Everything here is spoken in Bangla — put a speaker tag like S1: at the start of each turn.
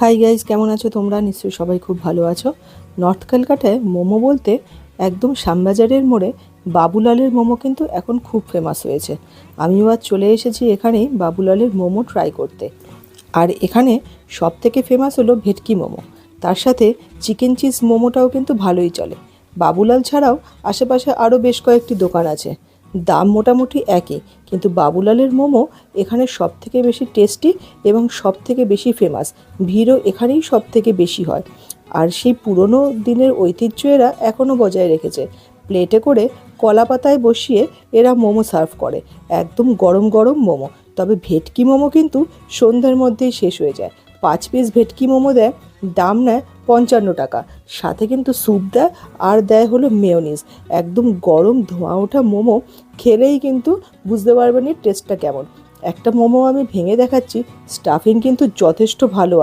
S1: হাই গাইজ, কেমন আছো তোমরা? নিশ্চয়ই সবাই খুব ভালো আছো। নর্থ কলকাতায় মোমো বলতে একদম শ্যামবাজারের মোড়ে বাবুলালের মোমো কিন্তু এখন খুব ফেমাস হয়েছে। আমিও আজ চলে এসেছি এখানেই বাবুলালের মোমো ট্রাই করতে। আর এখানে সব থেকে ফেমাস হলো ভেটকি মোমো, তার সাথে চিকেন চিজ মোমোটাও কিন্তু ভালোই চলে। বাবুলাল ছাড়াও আশেপাশে আরও বেশ কয়েকটি দোকান আছে, দাম মোটামুটি একই, কিন্তু বাবুলালের মোমো এখানে সব থেকে বেশি টেস্টি এবং সব থেকে বেশি ফেমাস। ভিড়ও এখানেই সব থেকে বেশি হয়। আর সেই পুরনো দিনের ঐতিহ্য এরা এখনও বজায় রেখেছে। প্লেটে করে কলা পাতায় বসিয়ে এরা মোমো সার্ভ করে, একদম গরম গরম মোমো। তবে ভেটকি মোমো কিন্তু সন্ধ্যার মধ্যেই শেষ হয়ে যায়। 5 পিস ভেটকি মোমো দেয়, দাম নেয় 55 টাকা। সাথে কিন্তু স্যুপ দেয়, আর দেয় হলো মেয়োনিজ। একদম গরম ধোঁয়া ওঠা মোমো খেলেই কিন্তু বুঝতে পারবেন এর টেস্টটা কেমন। একটা মোমো আমি ভেঙে দেখাচ্ছি, স্টাফিং কিন্তু যথেষ্ট ভালো আছে।